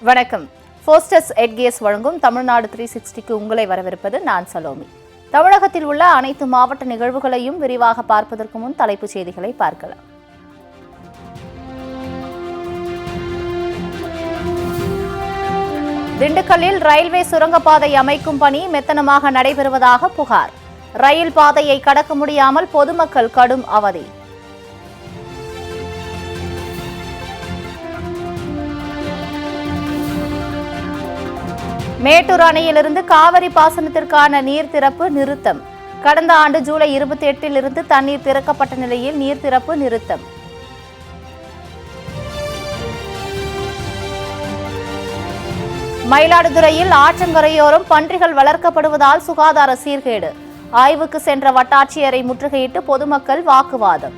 வணக்கம். ஃபோஸ்டஸ் எட்கேஸ் வழங்கும் தமிழ்நாடு 360க்கு உங்களை வரவேற்பது நான் சலோமி. தமிழகத்தில் உள்ள அனைத்து மாவட்ட நிகழ்வுகளையும் விரிவாக பார்ப்பதற்கு முன் தலைப்புச் செய்திகளை பார்க்கலாம். திண்டுக்கல்லில் ரயில்வே சுரங்கப்பாதை அமைக்கும் பணி மெத்தனமாக நடைபெறுவதாக புகார். ரயில் பாதையை கடக்க முடியாமல் பொதுமக்கள் கடும் அவதி. மேட்டூர் அணையிலிருந்து காவிரி பாசனத்திற்கான நீர் திறப்பு நிறுத்தம். கடந்த ஆண்டு ஜூலை 28 தண்ணீர் திறக்கப்பட்ட நிலையில் நீர் திறப்பு நிறுத்தம். மயிலாடுதுறையில் ஆற்றங்கரையோரம் பன்றிகள் வளர்க்கப்படுவதால் சுகாதார சீர்கேடு. ஆய்வுக்கு சென்ற வட்டாட்சியரை முற்றுகையிட்டு பொதுமக்கள் வாக்குவாதம்.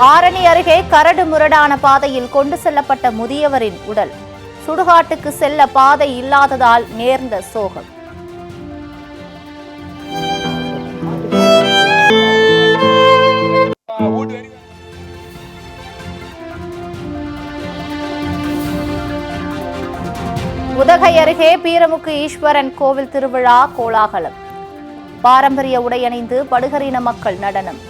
ஆரணி அருகே கரடு முரடான பாதையில் கொண்டு செல்லப்பட்ட முதியவரின் உடல். சுடுகாட்டுக்கு செல்ல பாதை இல்லாததால் நேர்ந்த சோகம். உதகை அருகே பீரமுக்கு ஈஸ்வரன் கோவில் திருவிழா கோலாகலம். பாரம்பரிய உடையணிந்து படுகரின மக்கள் நடனம்.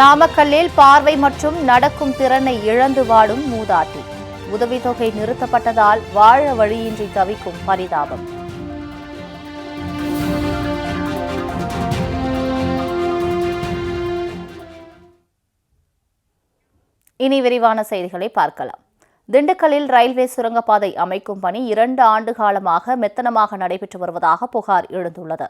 நாமக்கல்லில் பார்வை மற்றும் நடக்கும் திறனை இழந்து வாடும் மூதாட்டி. உதவித்தொகை நிறுத்தப்பட்டதால் வாழ வழியின்றி தவிக்கும் பரிதாபம். இனி விரிவான செய்திகளை பார்க்கலாம். திண்டுக்கல்லில் ரயில்வே சுரங்கப்பாதை அமைக்கும் பணி 2 ஆண்டு காலமாக மெத்தனமாக நடைபெற்று வருவதாக புகார் எழுந்துள்ளது.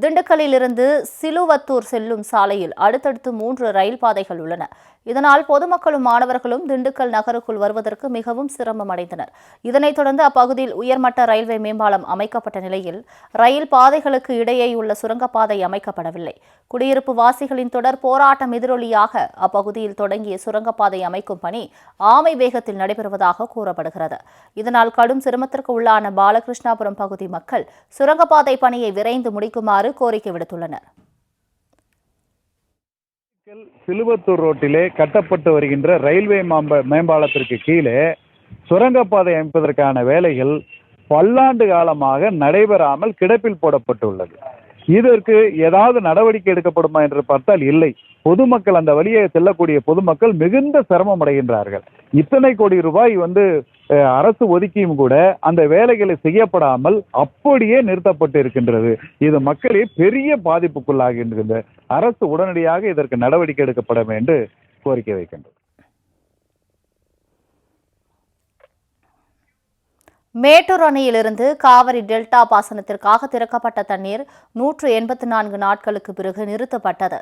திண்டுக்கல்லில் இருந்து சிலுவத்தூர் செல்லும் சாலையில் அடுத்தடுத்து 3 ரயில் பாதைகள் உள்ளன. இதனால் பொதுமக்களும் மாணவர்களும் திண்டுக்கல் நகருக்குள் வருவதற்கு மிகவும் சிரமம் அடைந்தனர். இதனைத் தொடர்ந்து அப்பகுதியில் உயர்மட்ட ரயில்வே மேம்பாலம் அமைக்கப்பட்ட நிலையில் ரயில் பாதைகளுக்கு இடையே உள்ள சுரங்கப்பாதை அமைக்கப்படவில்லை. குடியிருப்பு வாசிகளின் தொடர் போராட்டம் எதிரொலியாக அப்பகுதியில் தொடங்கிய சுரங்கப்பாதை அமைக்கும் பணி ஆமை வேகத்தில் நடைபெறுவதாக கூறப்படுகிறது. இதனால் கடும் சிரமத்திற்கு உள்ளான பாலகிருஷ்ணாபுரம் பகுதி மக்கள் சுரங்கப்பாதை பணியை விரைந்து முடிக்குமாறு கோரிக்கை விடுத்துள்ளனர். சிலுவத்தூர் ரோட்டிலே கட்டப்பட்டு வருகின்ற ரயில்வே மேம்பாலத்திற்கு கீழே சுரங்கப்பாதை அமைப்பதற்கான வேலைகள் பல்லாண்டு காலமாக நடைபெறாமல் கிடப்பில் போடப்பட்டுள்ளது. இதற்கு ஏதாவது நடவடிக்கை எடுக்கப்படுமா என்று பார்த்தால் இல்லை. பொதுமக்கள் அந்த வழியே செல்லக்கூடிய பொதுமக்கள் மிகுந்த சிரமம் அடைகின்றார்கள். இத்தனை கோடி ரூபாய் அரசு ஒதுக்கியும் கூட அந்த வேலைகளை செய்யப்படாமல் அப்படியே நிறுத்தப்பட்டு இருக்கின்றது. இது மக்களை பெரிய பாதிப்புக்குள்ளாகின்றது. அரசு உடனடியாக இதற்கு நடவடிக்கை எடுக்கப்பட வேண்டும் கோரிக்கை வைக்கின்றது. மேட்டூர் அணையிலிருந்து காவிரி டெல்டா பாசனத்திற்காக திறக்கப்பட்ட தண்ணீர் 184 நாட்களுக்கு பிறகு நிறுத்தப்பட்டது.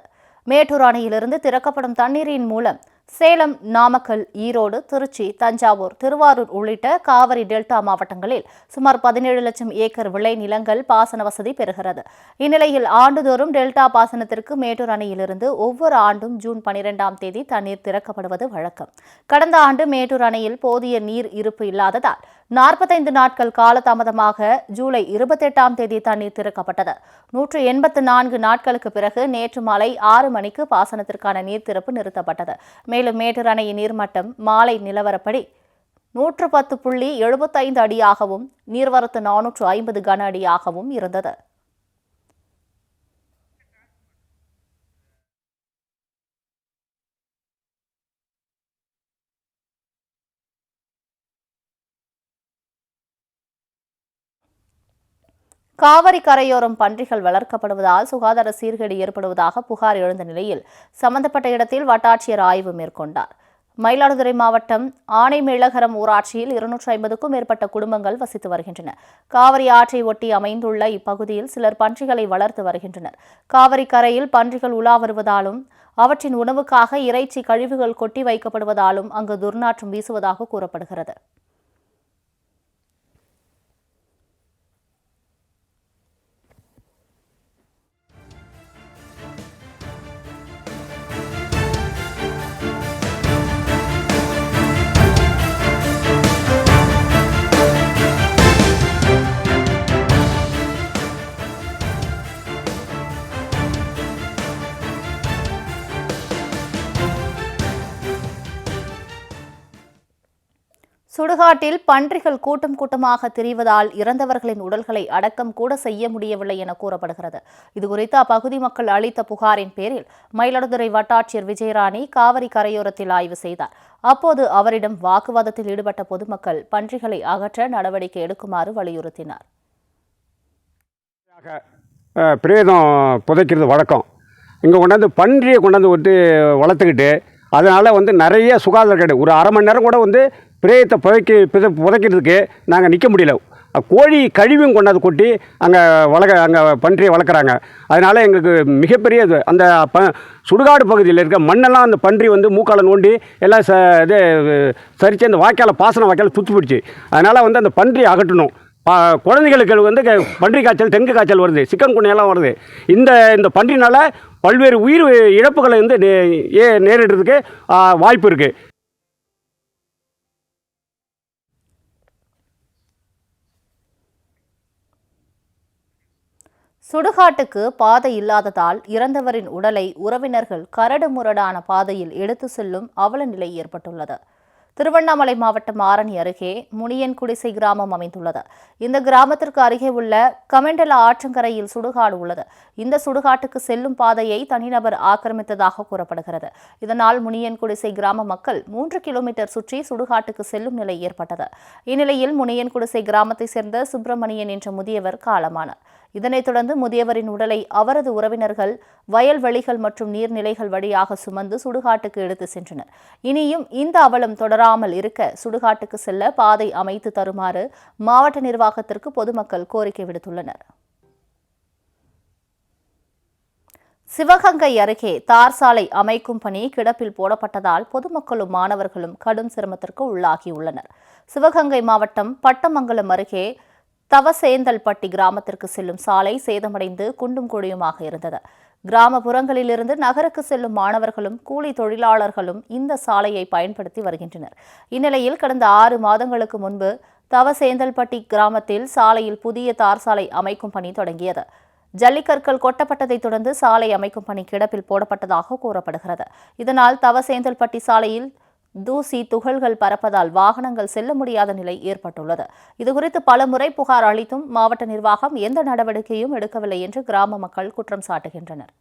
மேட்டூர் அணையிலிருந்து திறக்கப்படும் தண்ணீரின் மூலம் சேலம், நாமக்கல், ஈரோடு, திருச்சி, தஞ்சாவூர், திருவாரூர் உள்ளிட்ட காவிரி டெல்டா மாவட்டங்களில் சுமார் 17 லட்சம் ஏக்கர் விளை நிலங்கள் பாசன வசதி பெறுகிறது. இந்நிலையில் ஆண்டுதோறும் டெல்டா பாசனத்திற்கு மேட்டூர் அணையிலிருந்து ஒவ்வொரு ஆண்டும் ஜூன் 12ஆம் தேதி தண்ணீர் திறக்கப்படுவது வழக்கம். கடந்த ஆண்டு மேட்டூர் அணையில் போதிய நீர் இருப்பு இல்லாததால் 45 நாட்கள் காலதாமதமாக ஜூலை 28ஆம் தேதி தண்ணீர் திறக்கப்பட்டது. 184 நாட்களுக்கு பிறகு நேற்று மாலை 6 மணிக்கு பாசனத்திற்கான நீர் திறப்பு நிறுத்தப்பட்டது. மேலும் மேட்டூர் அணையின் நீர்மட்டம் மாலை நிலவரப்படி 110.75 அடியாகவும் நீர்வரத்து 450 கன அடியாகவும் இருந்தது. காவிரி கரையோரம் பன்றிகள் வளர்க்கப்படுவதால் சுகாதார சீர்கேடு ஏற்படுவதாக புகார் எழுந்த நிலையில் சம்பந்தப்பட்ட இடத்தில் வட்டாட்சியர் ஆய்வு மேற்கொண்டார். மயிலாடுதுறை மாவட்டம் ஆனைமேலகரம் ஊராட்சியில் 250க்கும் மேற்பட்ட குடும்பங்கள் வசித்து வருகின்றன. காவிரி ஆற்றை ஒட்டி அமைந்துள்ள இப்பகுதியில் சிலர் பன்றிகளை வளர்த்து வருகின்றனர். காவிரி கரையில் பன்றிகள் உலா வருவதாலும் அவற்றின் உணவுக்காக இறைச்சி கழிவுகள் கொட்டி வைக்கப்படுவதாலும் அங்கு துர்நாற்றம் வீசுவதாக கூறப்படுகிறது. சுடுகாட்டில் பன்றிகள் கூட்டம் கூட்டமாக திரிவதால் இறந்தவர்களின் உடல்களை அடக்கம் கூட செய்ய முடியவில்லை என கூறப்படுகிறது. இதுகுறித்து அப்பகுதி மக்கள் அளித்த புகாரின் பேரில் மயிலாடுதுறை வட்டாட்சியர் விஜயராணி காவிரி கரையோரத்தில் ஆய்வு செய்தார். அப்போது அவரிடம் வாக்குவாதத்தில் ஈடுபட்ட பொதுமக்கள் பன்றிகளை அகற்ற நடவடிக்கை எடுக்குமாறு வலியுறுத்தினார். பிரேதம் புதைக்கிறது வழக்கம். இங்கே கொண்டாந்து பன்றியை கொண்டாந்து விட்டு வளர்த்துக்கிட்டு அதனால் நிறைய சுகாதார கேடு. ஒரு அரை மணி நேரம் கூட பிரேதத்தை புதைக்கிறதுக்கு நாங்கள் நிற்க முடியல. கோழி கழிவும் கொண்டாந்து கொட்டி அங்கே பன்றியை வளர்க்குறாங்க. அதனால் எங்களுக்கு மிகப்பெரிய அந்த சுடுகாடு பகுதியில் இருக்க மண்ணெல்லாம் அந்த பன்றி மூக்கால் நோண்டி எல்லாம் சரித்து அந்த வாய்க்கால் பாசன வாய்க்கால் துத்து பிடிச்சி. அதனால் அந்த பன்றியை அகற்றணும். குழந்தைகளுக்கு பன்றி காய்ச்சல், டெங்கு காய்ச்சல் வருது, சிக்கன் குனியெல்லாம் வருது. இந்த பன்றினால் பல்வேறு உயிர் இழப்புகளை நேரிடுறதுக்கு வாய்ப்பு இருக்குது. சுடுகாட்டுக்கு பாதை இல்லாததால் இறந்தவரின் உடலை உறவினர்கள் கரடு முரடான பாதையில் எடுத்து செல்லும் அவல நிலை ஏற்பட்டுள்ளது. திருவண்ணாமலை மாவட்டம் ஆரணி அருகே முனியன்குடிசை கிராமம் அமைந்துள்ளது. இந்த கிராமத்திற்கு அருகே உள்ள கமெண்டலா ஆற்றங்கரையில் சுடுகாடு உள்ளது. இந்த சுடுகாட்டுக்கு செல்லும் பாதையை தனிநபர் ஆக்கிரமித்ததாக கூறப்படுகிறது. இதனால் முனியன்குடிசை கிராம மக்கள் 3 கிலோமீட்டர் சுற்றி சுடுகாட்டுக்கு செல்லும் நிலை ஏற்பட்டது. இந்நிலையில் முனியன்குடிசை கிராமத்தை சேர்ந்த சுப்பிரமணியன் என்ற முதியவர் காலமானார். இதனைத் தொடர்ந்து முதியவரின் உடலை அவரது உறவினர்கள் வயல்வெளிகள் மற்றும் நீர்நிலைகள் வழியாக சுமந்து சுடுகாட்டுக்கு எடுத்து சென்றனர். இனியும் இந்த அவலம் தொடராமல் இருக்க சுடுகாட்டுக்கு செல்ல பாதை அமைத்து தருமாறு மாவட்ட நிர்வாகத்திற்கு பொதுமக்கள் கோரிக்கை விடுத்துள்ளனர். சிவகங்கை அருகே தார் சாலை அமைக்கும் பணி கிடப்பில் போடப்பட்டதால் பொதுமக்களும் மாணவர்களும் கடும் சிரமத்திற்கு உள்ளாகியுள்ளனர். சிவகங்கை மாவட்டம் பட்டமங்கலம் அருகே தவசேந்தல்பட்டி கிராமத்திற்கு செல்லும் சாலை சேதமடைந்து குண்டும் குழியுமாக இருந்தது. கிராமப்புறங்களிலிருந்து நகருக்கு செல்லும் மாணவர்களும் கூலி தொழிலாளர்களும் இந்த சாலையை பயன்படுத்தி வருகின்றனர். இந்நிலையில் கடந்த 6 மாதங்களுக்கு முன்பு தவசேந்தல்பட்டி கிராமத்தில் சாலையில் புதிய தார் சாலை அமைக்கும் பணி தொடங்கியது. ஜல்லிக்கற்கள் கொட்டப்பட்டதைத் தொடர்ந்து சாலை அமைக்கும் பணி கிடப்பில் போடப்பட்டதாக கூறப்படுகிறது. இதனால் தவசேந்தல்பட்டி சாலையில் தூசி துகள்கள் பறப்பதால் வாகனங்கள் செல்ல முடியாத நிலை ஏற்பட்டுள்ளது. இதுகுறித்து பலமுறை புகார் அளித்தும் மாவட்ட நிர்வாகம் எந்த நடவடிக்கையும் எடுக்கவில்லை என்று கிராம மக்கள் குற்றம் சாட்டுகின்றனர்.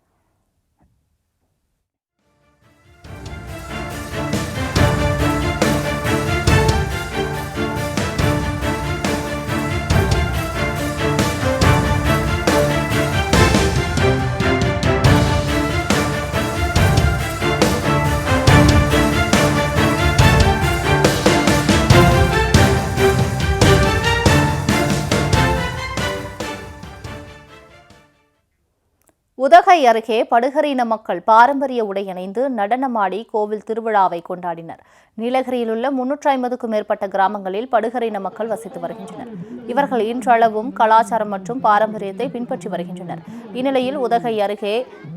உதகை அருகே படுகர் இன மக்கள் பாரம்பரிய உடை அணிந்து நடனமாடி கோவில் திருவிழாவை கொண்டாடினர். நீலகிரியில் உள்ள 350க்கும் மேற்பட்ட கிராமங்களில் படுகர் இன மக்கள் வசித்து வருகின்றனர். இவர்கள் இன்றளவும் கலாச்சாரம் மற்றும் பாரம்பரியத்தை பின்பற்றி வருகின்றனர். இந்நிலையில் உதகை அருகே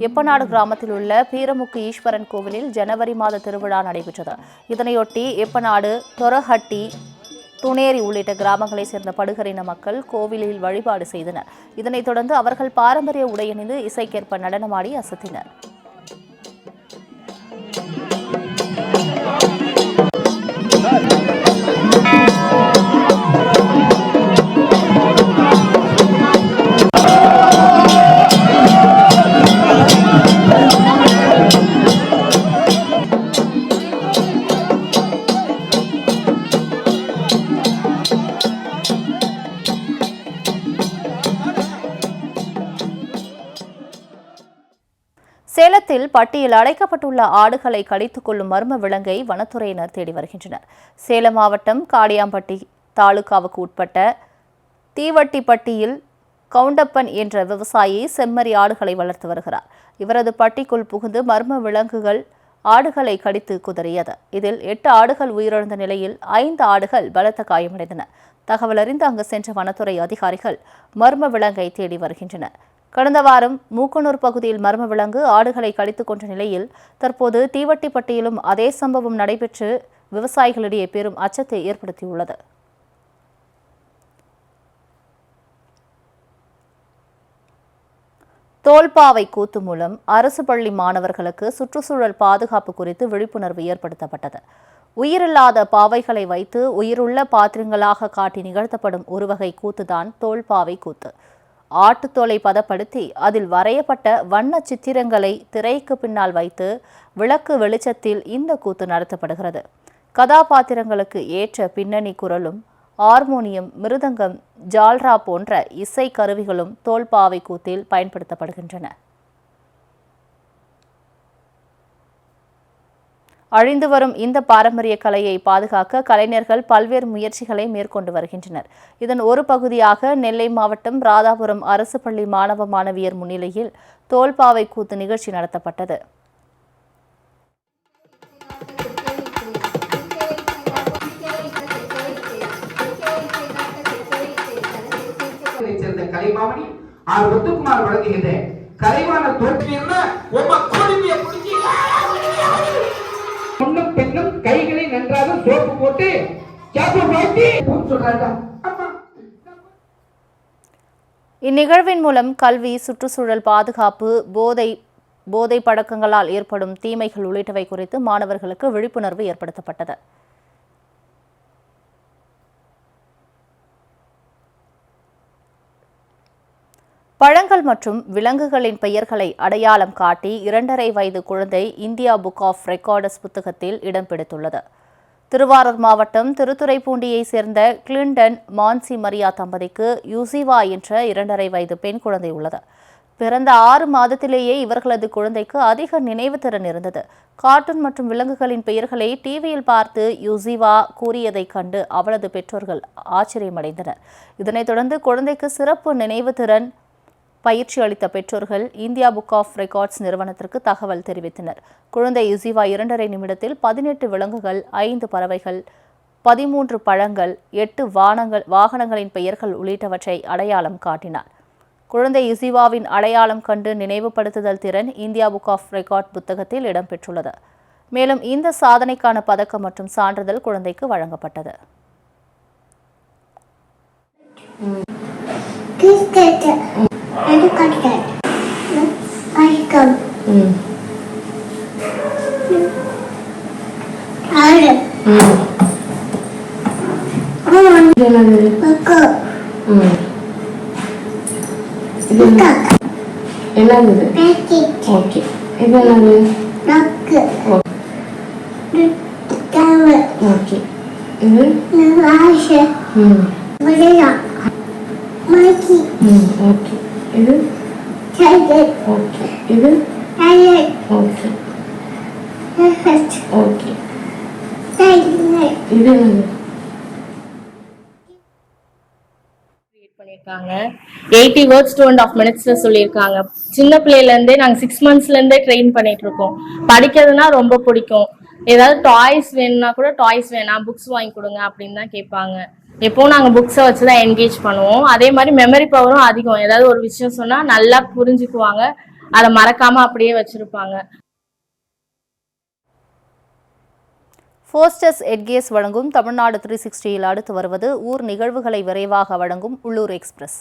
எப்பநாடு கிராமத்தில் உள்ள பீரமுக்கு ஈஸ்வரன் கோவிலில் ஜனவரி மாத திருவிழா நடைபெற்றது. இதனையொட்டி எப்பநாடு, தொரஹட்டி, துணேரி உள்ளிட்ட கிராமங்களைச் சேர்ந்த படுகர் இன மக்கள் கோவிலில் வழிபாடு செய்தனர். இதனைத் தொடர்ந்து அவர்கள் பாரம்பரிய உடையணிந்து இசைக்கேற்ப நடனமாடி அசத்தினர். சேலத்தில் பட்டியில் அடைக்கப்பட்டுள்ள ஆடுகளை கடித்துக் கொள்ளும் மர்ம விலங்கை வனத்துறையினர் தேடி வருகின்றனர். சேலம் மாவட்டம் காடியாம்பட்டி தாலுகாவுக்கு உட்பட்ட தீவட்டிப்பட்டியில் கவுண்டப்பன் என்ற விவசாயி செம்மறி ஆடுகளை வளர்த்து வருகிறார். இவரது பட்டிக்குள் புகுந்து மர்ம விலங்குகள் ஆடுகளை கடித்து குதறியது. இதில் 8 ஆடுகள் உயிரிழந்த நிலையில் 5 ஆடுகள் பலத்த காயமடைந்தன. தகவல் அறிந்து அங்கு சென்ற வனத்துறை அதிகாரிகள் மர்ம விலங்கை தேடி வருகின்றனர். கடந்த வாரம் மூக்கனூர் பகுதியில் மர்ம விலங்கு ஆடுகளை கடித்துக் கொன்ற நிலையில் தற்போது தீவட்டிப்பட்டியிலும் அதே சம்பவம் நடைபெற்று விவசாயிகளிடையே பெரும் அச்சத்தை ஏற்படுத்தியுள்ளது. தோல்பாவை கூத்து மூலம் அரசு பள்ளி மாணவர்களுக்கு சுற்றுச்சூழல் பாதுகாப்பு குறித்து விழிப்புணர்வு ஏற்படுத்தப்பட்டது. உயிரில்லாத பாவைகளை வைத்து உயிருள்ள பாத்திரங்களாக காட்டி நிகழ்த்தப்படும் ஒரு வகை கூத்துதான் தோல்பாவை கூத்து. ஆட்டுத்தோலை பதப்படுத்தி அதில் வரையப்பட்ட வண்ண சித்திரங்களை திரைக்கு பின்னால் வைத்து விளக்கு வெளிச்சத்தில் இந்த கூத்து நடத்தப்படுகிறது. கதாபாத்திரங்களுக்கு ஏற்ற பின்னணி குரலும் ஹார்மோனியம், மிருதங்கம், ஜால்ரா போன்ற இசை கருவிகளும் தோல்பாவை கூத்தில் பயன்படுத்தப்படுகின்றன. அழிந்து வரும் இந்த பாரம்பரிய கலையை பாதுகாக்க கலைஞர்கள் பல்வேறு முயற்சிகளை மேற்கொண்டு வருகின்றனர். இதன் ஒரு பகுதியாக நெல்லை மாவட்டம் ராதாபுரம் அரசு பள்ளி மாணவ மாணவியர் முன்னிலையில் தோல்பாவை கூத்து நிகழ்ச்சி நடத்தப்பட்டது. பொண்ணும் பெண்ணும் கைகளை நன்றாக சோப்பு போட்டு இந்நிகழ்வின் மூலம் கல்வி, சுற்றுச்சூழல் பாதுகாப்பு, போதை பழக்கங்களால் ஏற்படும் தீமைகள் உள்ளிட்டவை குறித்து மாணவர்களுக்கு விழிப்புணர்வு ஏற்படுத்தப்பட்டது. பழங்கள் மற்றும் விலங்குகளின் பெயர்களை அடையாளம் காட்டி 2.5 வயது குழந்தை இந்தியா புக் ஆஃப் ரெக்கார்ட்ஸ் புத்தகத்தில் இடம் பிடித்துள்ளது. திருவாரூர் மாவட்டம் திருத்துறைப்பூண்டியை சேர்ந்த கிளின்டன் மான்சி மரியா தம்பதிக்கு யூசிவா என்ற 2.5 வயது பெண் குழந்தை உள்ளது. பிறந்த 6 மாதத்திலேயே இவர்களது குழந்தைக்கு அதிக நினைவு திறன் இருந்தது. கார்ட்டூன் மற்றும் விலங்குகளின் பெயர்களை டிவியில் பார்த்து யூசிவா கூறியதைக் கண்டு அவளது பெற்றோர்கள் ஆச்சரியமடைந்தனர். இதனைத் தொடர்ந்து குழந்தைக்கு சிறப்பு நினைவு திறன் பயிற்சி அளித்த பெற்றோர்கள் இந்தியா புக் ஆஃப் ரெக்கார்ட்ஸ் நிறுவனத்திற்கு தகவல் தெரிவித்தனர். குழந்தை யுசிவா 2.5 நிமிடத்தில் 18 விலங்குகள், 5 பறவைகள், 13 பழங்கள், 8 வாகனங்களின் பெயர்கள் உள்ளிட்டவற்றை அடையாளம் காட்டினார். குழந்தை யுசிவாவின் அடையாளம் கண்டு நினைவுபடுத்துதல் திறன் இந்தியா புக் ஆஃப் ரெக்கார்ட் புத்தகத்தில் இடம்பெற்றுள்ளது. மேலும் இந்த சாதனைக்கான பதக்கம் மற்றும் சான்றிதழ் குழந்தைக்கு வழங்கப்பட்டது. என்னது? ஓகே. இது என்னது? ஓகே. இது ஓகே. இது ஓகே. இது ஓகே. ஓகே. இது என்னது? பண்ணிருக்காங்க. 80 words 2.5 minutes சொல்லியிருக்காங்க. சின்ன பிள்ளையில இருந்தே நாங்க 6 monthsல இருந்தே ட்ரெயின் பண்ணிட்டு இருக்கோம். படிக்கிறதுனா ரொம்ப பிடிக்கும். ஏதாவது டாய்ஸ் வேணும்னா கூட டாய்ஸ் வேணாம், புக்ஸ் வாங்கி கொடுங்க அப்படின்னு தான் கேட்பாங்க. எப்பவும் நாங்க புக்ஸை வச்சுதான் என்கேஜ் பண்ணுவோம். அதே மாதிரி மெமரி பவரும் அதிகம். ஏதாவது ஒரு விஷயம் சொன்னா நல்லா புரிஞ்சுக்குவாங்க, அதை மறக்காம அப்படியே வச்சிருப்பாங்க. ஃபோஸ்டர்ஸ் எட்கேஸ் வழங்கும் தமிழ்நாடு 360ல் அடுத்து வருவது ஊர் நிகழ்வுகளை விரைவாக வழங்கும் உள்ளூர் எக்ஸ்பிரஸ்.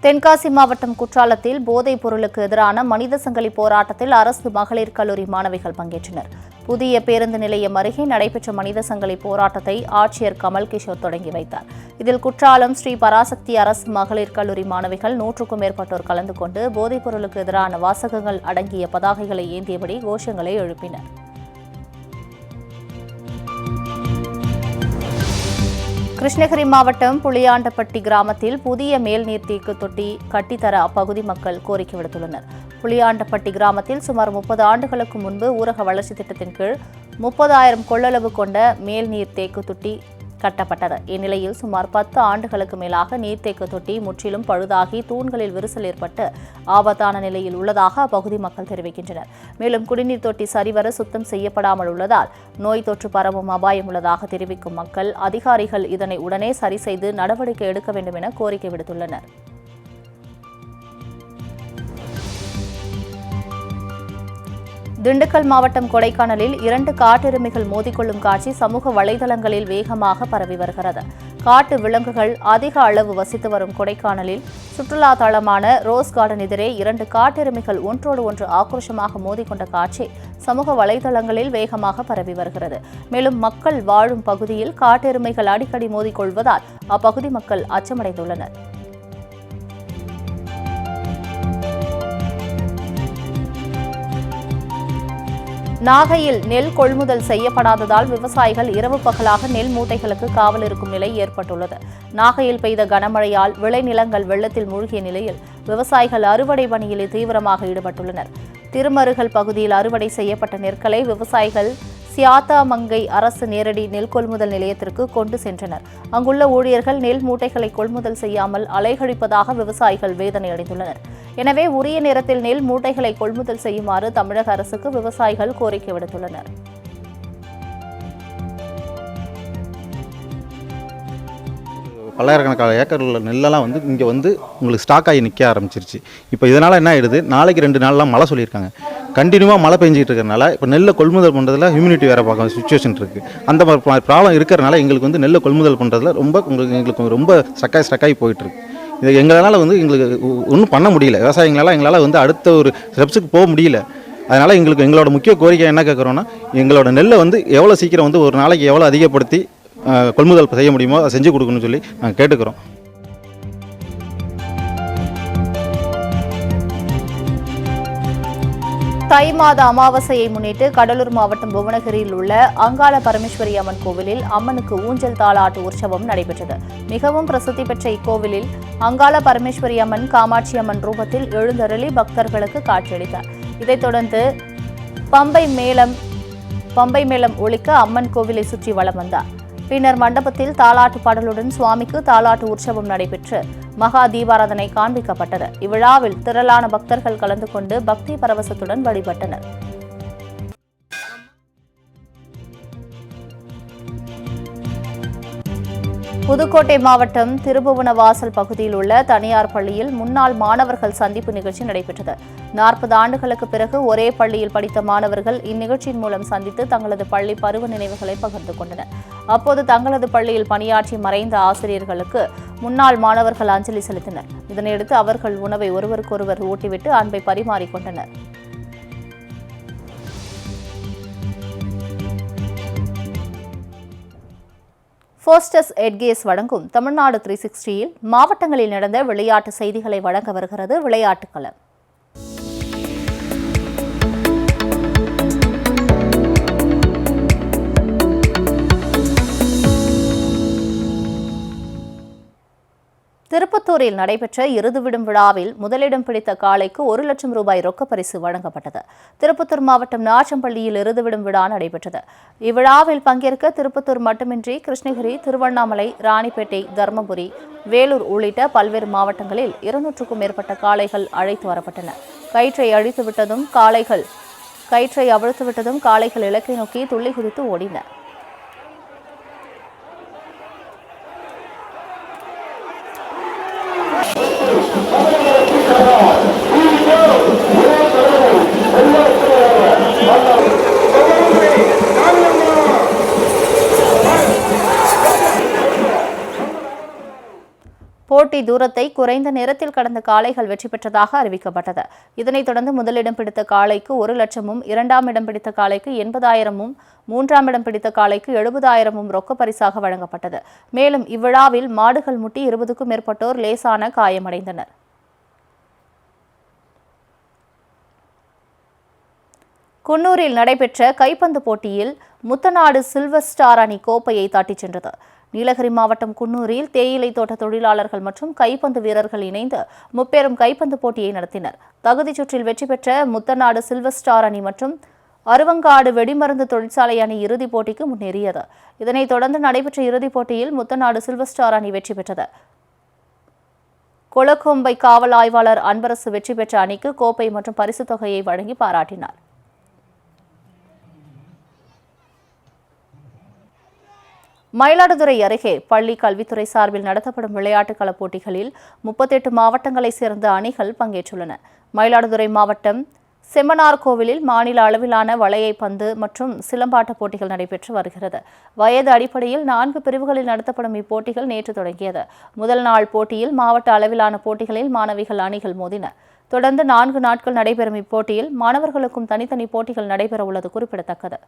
தென்காசி மாவட்டம் குற்றாலத்தில் போதைப் பொருளுக்கு எதிரான மனித சங்கிலி போராட்டத்தில் அரசு மகளிர் கல்லூரி மாணவிகள் பங்கேற்றனர். புதிய பேருந்து நிலையம் அருகே நடைபெற்ற மனித சங்கிலி போராட்டத்தை ஆட்சியர் கமல் கிஷோர் தொடங்கி வைத்தார். இதில் குற்றாலம் ஸ்ரீ பராசக்தி அரசு மகளிர் கல்லூரி மாணவிகள் 100க்கும் மேற்பட்டோர் கலந்து கொண்டு போதைப் பொருளுக்கு எதிரான வாசகங்கள் அடங்கிய பதாகைகளை ஏந்தியபடி கோஷங்களை எழுப்பினர். கிருஷ்ணகிரி மாவட்டம் புளியாண்டப்பட்டி கிராமத்தில் புதிய மேல்நீர் தேக்கு தொட்டி கட்டித்தர அப்பகுதி மக்கள் கோரிக்கை விடுத்துள்ளனர். புளியாண்டப்பட்டி கிராமத்தில் சுமார் 30 ஆண்டுகளுக்கு முன்பு ஊரக வளர்ச்சி திட்டத்தின் கீழ் 30,000 கொள்ளளவு கொண்ட மேல்நீர் தேக்கு தொட்டி கட்டப்பட்டது. இந்நிலையில் சுமார் 10 ஆண்டுகளுக்கு மேலாக நீர்த்தேக்க தொட்டி முற்றிலும் பழுதாகி தூண்களில் விரிசல் ஏற்பட்டு ஆபத்தான நிலையில் உள்ளதாக அப்பகுதி மக்கள் தெரிவிக்கின்றனர். மேலும் குடிநீர் தொட்டி சரிவர சுத்தம் செய்யப்படாமல் உள்ளதால் நோய் தொற்று பரவும் அபாயம் உள்ளதாக தெரிவிக்கும் மக்கள் அதிகாரிகள் இதனை உடனே சரி செய்து நடவடிக்கை எடுக்க வேண்டும் என கோரிக்கை விடுத்துள்ளனர். திண்டுக்கல் மாவட்டம் கொடைக்கானலில் 2 காட்டெருமைகள் மோதிக்கொள்ளும் காட்சி சமூக வலைதளங்களில் வேகமாக பரவி வருகிறது. காட்டு விலங்குகள் அதிக அளவு வசித்து வரும் கொடைக்கானலில் சுற்றுலா தளமான ரோஸ் கார்டன் எதிரே 2 காட்டெருமைகள் ஒன்றோடு ஒன்று ஆக்ரோஷமாக மோதிக்கொண்ட காட்சி சமூக வலைதளங்களில் வேகமாக பரவி வருகிறது. மேலும் மக்கள் வாழும் பகுதியில் காட்டெருமைகள் அடிக்கடி மோதிக்கொள்வதால் அப்பகுதி மக்கள் அச்சமடைந்துள்ளனர். நாகையில் நெல் கொள்முதல் செய்யப்படாததால் விவசாயிகள் இரவு பகலாக நெல் மூட்டைகளுக்கு காவல் இருக்கும் நிலை ஏற்பட்டுள்ளது. நாகையில் பெய்த கனமழையால் விளைநிலங்கள் வெள்ளத்தில் மூழ்கிய நிலையில் விவசாயிகள் அறுவடை பணியில் தீவிரமாக ஈடுபட்டுள்ளனர். திருமருகல் பகுதியில் அறுவடை செய்யப்பட்ட நெற்களை விவசாயிகள் சியாத்தாமங்கை அரசு நேரடி நெல் கொள்முதல் நிலையத்திற்கு கொண்டு சென்றனர். அங்குள்ள ஊழியர்கள் நெல் மூட்டைகளை கொள்முதல் செய்யாமல் அலைகழிப்பதாக விவசாயிகள் வேதனை அடைந்துள்ளனர். எனவே உரிய நேரத்தில் நெல் மூட்டைகளை கொள்முதல் செய்யுமாறு தமிழக அரசுக்கு விவசாயிகள் கோரிக்கை விடுத்துள்ளனர். பல்லாயிரக்கணக்கான ஏக்கர் உள்ள நெல்லெல்லாம் இங்கே உங்களுக்கு ஸ்டாக் ஆகி நிற்க ஆரம்பிச்சிருச்சு. இப்போ இதனால் என்ன ஆகிடுது, நாளைக்கு 2 நாள்லாம் மழை சொல்லியிருக்காங்க. கண்டினியூவாக மழை பெஞ்சிட்டு இருக்கிறனால இப்போ நெல்லை கொள்முதல் பண்ணுறதுல ஹியூமினிட்டி வேறு பார்க்க சுச்சுவேஷன் இருக்குது. அந்த மாதிரி ப்ராப்ளம் இருக்கிறனால எங்களுக்கு நெல்லை கொள்முதல் பண்ணுறதுல எங்களுக்கு ரொம்ப ஸ்டக்காகி போயிட்டுருக்கு. இது எங்களால் எங்களுக்கு ஒன்றும் பண்ண முடியல. எங்களால் அடுத்த ஒரு ஸ்டெப்ஸுக்கு போக முடியல. அதனால் எங்களோட முக்கிய கோரிக்கை என்ன கேட்குறோன்னா, எங்களோட நெல்லை எவ்வளோ சீக்கிரம் ஒரு நாளைக்கு எவ்வளோ அதிகப்படுத்தி கொள்முதல் செய்ய முடியுமோ அதை செஞ்சு கொடுக்கணும்னு சொல்லி நாங்கள் கேட்டுக்கிறோம். தை மாத அமாவாசையை முன்னிட்டு கடலூர் மாவட்டம் புவனகிரியில் உள்ள அங்காள பரமேஸ்வரி அம்மன் கோவிலில் அம்மனுக்கு ஊஞ்சல் தாலாட்டு உற்சவம் நடைபெற்றது. மிகவும் பிரசித்தி பெற்ற இக்கோவிலில் அங்காள பரமேஸ்வரி அம்மன் காமாட்சி அம்மன் ரூபத்தில் எழுந்தருளி பக்தர்களுக்கு காட்சியளித்தார். இதைத் தொடர்ந்து பம்பை மேளம் ஒலிக்க அம்மன் கோவிலை சுற்றி வலம் வந்தார். பின்னர் மண்டபத்தில் தாலாட்டு பாடலுடன் சுவாமிக்கு தாலாட்டு உற்சவம் நடைபெற்று மகா தீபாராதனை காண்பிக்கப்பட்டது. இவ்விழாவில் திரளான பக்தர்கள் கலந்து கொண்டு பக்தி பரவசத்துடன் வழிபட்டனர். புதுக்கோட்டை மாவட்டம் திருபுவனவாசல் பகுதியில் உள்ள தனியார் பள்ளியில் முன்னாள் மாணவர்கள் சந்திப்பு நிகழ்ச்சி நடைபெற்றது. 40 ஆண்டுகளுக்கு பிறகு ஒரே பள்ளியில் படித்த மாணவர்கள் இந்நிகழ்ச்சியின் மூலம் சந்தித்து தங்களது பள்ளி பருவ நினைவுகளை பகிர்ந்து கொண்டனர். அப்போது தங்களது பள்ளியில் பணியாற்றி மறைந்த ஆசிரியர்களுக்கு முன்னாள் மாணவர்கள் அஞ்சலி செலுத்தினர். இதனையடுத்து அவர்கள் உணவை ஒருவருக்கொருவர் ஊட்டிவிட்டு அன்பை பரிமாறிக்கொண்டனர். ஃபோஸ்டஸ் எட்கேஸ் வழங்கும் தமிழ்நாடு 360யில் மாவட்டங்களில் நடந்த விளையாட்டு செய்திகளை வழங்க வருகிறது விளையாட்டுக்களம். திருப்பத்தூரில் நடைபெற்ற இறுதிவிடும் விழாவில் முதலிடம் பிடித்த காளைக்கு 1 லட்சம் ரூபாய் ரொக்க பரிசு வழங்கப்பட்டது. திருப்பத்தூர் மாவட்டம் நாச்சம்பள்ளியில் இறுதிவிடும் விழா நடைபெற்றது. இவ்விழாவில் பங்கேற்க திருப்பத்தூர் மட்டுமின்றி கிருஷ்ணகிரி, திருவண்ணாமலை, ராணிப்பேட்டை, தருமபுரி, வேலூர் உள்ளிட்ட பல்வேறு மாவட்டங்களில் 200க்கும் மேற்பட்ட காளைகள் அழைத்து வரப்பட்டன. கயிற்றை அவிழ்த்துவிட்டதும் காளைகள் இலக்கை நோக்கி துள்ளி குதித்து ஓடின. போட்டி தூரத்தை குறைந்த நேரத்தில் கடந்த காளைகள் வெற்றி பெற்றதாக அறிவிக்கப்பட்டது. இதனைத் தொடர்ந்து முதலிடம் பிடித்த காளைக்கு 1 லட்சமும், 2ஆம் இடம் பிடித்த காளைக்கு 80,000மும், 3ஆம் இடம் பிடித்த காளைக்கு 70,000மும் ரொக்க பரிசாக வழங்கப்பட்டது. மேலும் இவ்விழாவில் மாடுகள் முட்டி 20க்கும் மேற்பட்டோர் லேசான காயமடைந்தனர். குன்னூரில் நடைபெற்ற கைப்பந்து போட்டியில் முத்தநாடு சில்வர் ஸ்டார் அணி கோப்பையை தட்டிச் சென்றது. நீலகிரி மாவட்டம் குன்னூரில் தேயிலை தோட்ட தொழிலாளர்கள் மற்றும் கைப்பந்து வீரர்கள் இணைந்து முப்பெரும் கைப்பந்து போட்டியை நடத்தினர். தகுதிச் சுற்றில் வெற்றி பெற்ற முத்தநாடு சில்வர் ஸ்டார் அணி மற்றும் அருவங்காடு வெடிமருந்து தொழிற்சாலை அணி இறுதிப் போட்டிக்கு முன்னேறியது. இதனைத் தொடர்ந்து நடைபெற்ற இறுதிப் போட்டியில் முத்தநாடு சில்வர் ஸ்டார் அணி வெற்றி பெற்றது. கொளக்கொம்பை காவல் ஆய்வாளர் அன்பரசு வெற்றி பெற்ற அணிக்கு கோப்பை மற்றும் பரிசுத் தொகையை வழங்கி பாராட்டினார். மயிலாடுதுறை அருகே பள்ளி கல்வித்துறை சார்பில் நடத்தப்படும் விளையாட்டுக்கள போட்டிகளில் 38 மாவட்டங்களைச் சேர்ந்த அணிகள் பங்கேற்றுள்ளன. மயிலாடுதுறை மாவட்டம் செம்மனார் கோவிலில் மாநில அளவிலான வளையை பந்து மற்றும் சிலம்பாட்ட போட்டிகள் நடைபெற்று வருகிறது. வயது அடிப்படையில் 4 பிரிவுகளில் நடத்தப்படும் இப்போட்டிகள் நேற்று தொடங்கியது. முதல் நாள் போட்டியில் மாவட்ட அளவிலான போட்டிகளில் மாணவிகள் அணிகள் மோதின. தொடர்ந்து 4 நாட்கள் நடைபெறும் இப்போட்டியில் மாணவர்களுக்கும் தனித்தனி போட்டிகள் நடைபெற உள்ளது குறிப்பிடத்தக்கது.